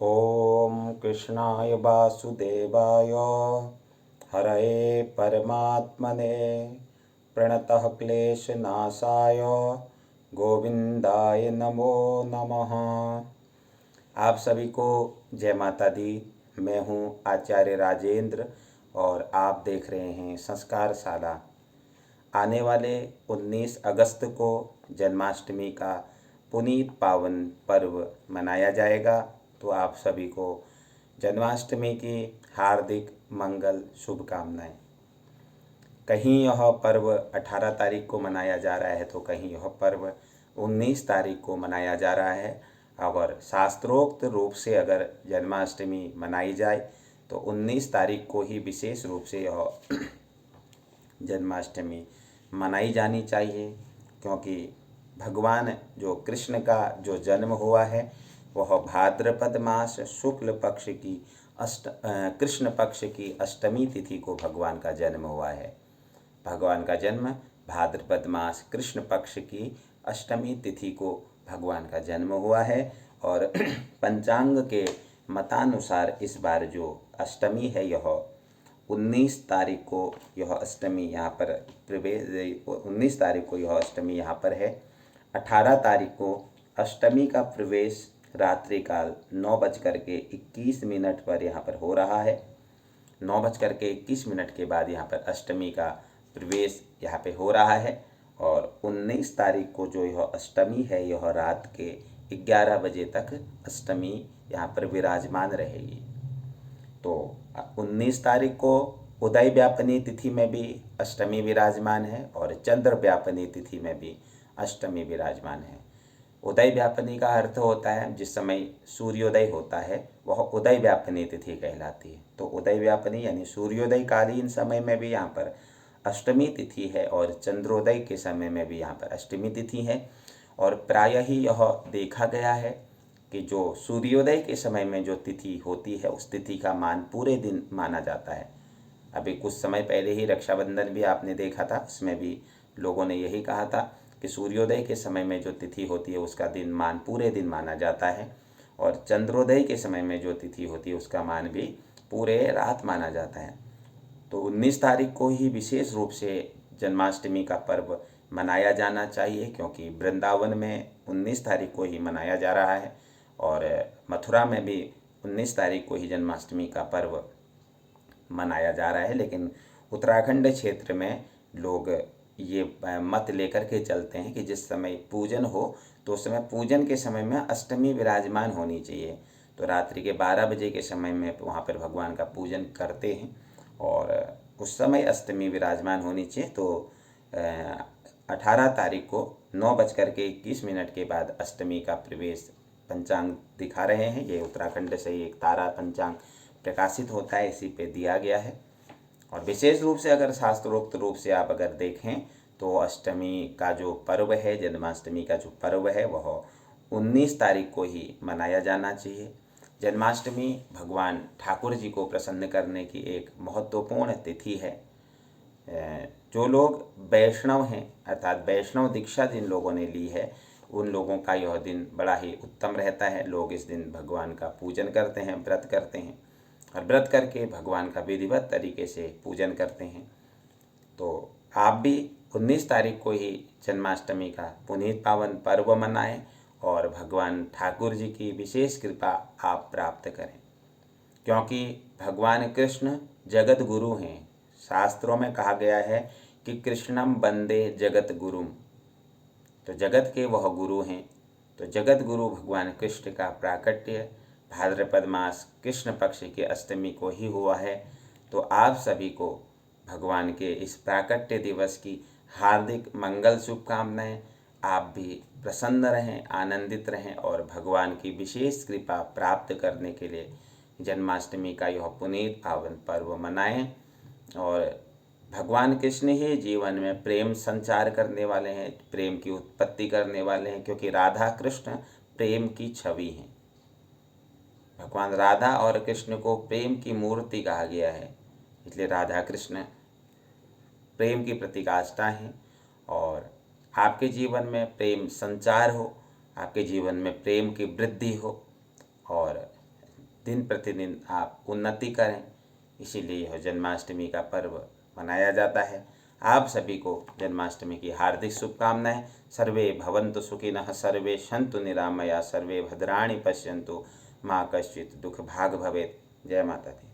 ॐ कृष्णाय वासुदेवाय हरये परमात्मने प्रणतः क्लेशनाशाय गोविंदाय नमो नमः। आप सभी को जय माता दी। मैं हूँ आचार्य राजेंद्र और आप देख रहे हैं संस्कारशाला। आने वाले 19 अगस्त को जन्माष्टमी का पुनीत पावन पर्व मनाया जाएगा, तो आप सभी को जन्माष्टमी की हार्दिक मंगल शुभकामनाएं। कहीं यह पर्व 18 तारीख को मनाया जा रहा है तो कहीं यह पर्व 19 तारीख को मनाया जा रहा है। अगर शास्त्रोक्त रूप से अगर जन्माष्टमी मनाई जाए तो 19 तारीख को ही विशेष रूप से यह जन्माष्टमी मनाई जानी चाहिए, क्योंकि भगवान जो कृष्ण का जो जन्म हुआ है वह भाद्रपद मास शुक्ल पक्ष की कृष्ण पक्ष की अष्टमी तिथि को भगवान का जन्म हुआ है। भगवान का जन्म भाद्रपद मास कृष्ण पक्ष की अष्टमी तिथि को भगवान का जन्म हुआ है। और पंचांग के मतानुसार इस बार जो अष्टमी है यह 19 तारीख को यह अष्टमी यहाँ पर 19 तारीख को यह अष्टमी यहाँ पर है। 18 तारीख को अष्टमी का प्रवेश रात्रिकाल 9:21 पर यहाँ पर हो रहा है। 9:21 के बाद यहाँ पर अष्टमी का प्रवेश यहाँ पे हो रहा है। और 19 तारीख को जो यह अष्टमी है यह रात के 11 बजे तक अष्टमी यहाँ पर विराजमान रहेगी। तो 19 तारीख को उदय व्यापनी तिथि में भी अष्टमी विराजमान है और चंद्र व्यापनी तिथि में भी अष्टमी विराजमान है। उदय व्यापनी का अर्थ होता है जिस समय सूर्योदय होता है वह उदय व्यापनी तिथि कहलाती है। तो उदय व्यापनी यानी सूर्योदय कालीन समय में भी यहाँ पर अष्टमी तिथि है और चंद्रोदय के समय में भी यहाँ पर अष्टमी तिथि है। और प्रायः ही यह देखा गया है कि जो सूर्योदय के समय में जो तिथि होती है उस तिथि का मान पूरे दिन माना जाता है। अभी कुछ समय पहले ही रक्षाबंधन भी आपने देखा था, उसमें भी लोगों ने यही कहा था कि सूर्योदय के समय में जो तिथि होती है उसका दिन मान पूरे दिन माना जाता है और चंद्रोदय के समय में जो तिथि होती है उसका मान भी पूरे रात माना जाता है। तो 19 तारीख को ही विशेष रूप से जन्माष्टमी का पर्व मनाया जाना चाहिए, क्योंकि वृंदावन में 19 तारीख को ही मनाया जा रहा है और मथुरा में भी 19 तारीख को ही जन्माष्टमी का पर्व मनाया जा रहा है। लेकिन उत्तराखंड क्षेत्र में लोग ये मत लेकर के चलते हैं कि जिस समय पूजन हो तो उस समय पूजन के समय में अष्टमी विराजमान होनी चाहिए। तो रात्रि के 12 बजे के समय में वहाँ पर भगवान का पूजन करते हैं और उस समय अष्टमी विराजमान होनी चाहिए। तो 18 तारीख को 9:21 के बाद अष्टमी का प्रवेश पंचांग दिखा रहे हैं। ये उत्तराखंड से एक तारा पंचांग प्रकाशित होता है, इसी पे दिया गया है। और विशेष रूप से अगर शास्त्रोक्त रूप से आप अगर देखें तो अष्टमी का जो पर्व है, जन्माष्टमी का जो पर्व है वह 19 तारीख को ही मनाया जाना चाहिए। जन्माष्टमी भगवान ठाकुर जी को प्रसन्न करने की एक महत्वपूर्ण तिथि है। जो लोग वैष्णव हैं अर्थात वैष्णव दीक्षा जिन लोगों ने ली है उन लोगों का यह दिन बड़ा ही उत्तम रहता है। लोग इस दिन भगवान का पूजन करते हैं, व्रत करते हैं और व्रत करके भगवान का विधिवत तरीके से पूजन करते हैं। तो आप भी 19 तारीख को ही जन्माष्टमी का पुनीत पावन पर्व मनाएं और भगवान ठाकुर जी की विशेष कृपा आप प्राप्त करें, क्योंकि भगवान कृष्ण जगत गुरु हैं। शास्त्रों में कहा गया है कि कृष्णम वंदे जगत गुरुम, तो जगत के वह गुरु हैं। तो जगत गुरु भगवान कृष्ण का प्राकट्य भाद्रपद मास कृष्ण पक्ष के अष्टमी को ही हुआ है। तो आप सभी को भगवान के इस प्राकट्य दिवस की हार्दिक मंगल शुभकामनाएं। आप भी प्रसन्न रहें, आनंदित रहें और भगवान की विशेष कृपा प्राप्त करने के लिए जन्माष्टमी का यह पुनीत पावन पर्व मनाएं। और भगवान कृष्ण ही जीवन में प्रेम संचार करने वाले हैं, प्रेम की उत्पत्ति करने वाले हैं, क्योंकि राधा कृष्ण प्रेम की छवि हैं। भगवान राधा और कृष्ण को प्रेम की मूर्ति कहा गया है, इसलिए राधा कृष्ण प्रेम की प्रतीकाष्ठा हैं। और आपके जीवन में प्रेम संचार हो, आपके जीवन में प्रेम की वृद्धि हो और दिन प्रतिदिन आप उन्नति करें, इसीलिए यह जन्माष्टमी का पर्व मनाया जाता है। आप सभी को जन्माष्टमी की हार्दिक शुभकामनाएं। सर्वे भवन्तु सुखिनः, सर्वे सन्तु निरामया, सर्वे भद्राणि पश्यन्तु, माँ कश्चित् दुःख भाग् भवेत्। जय माता दी।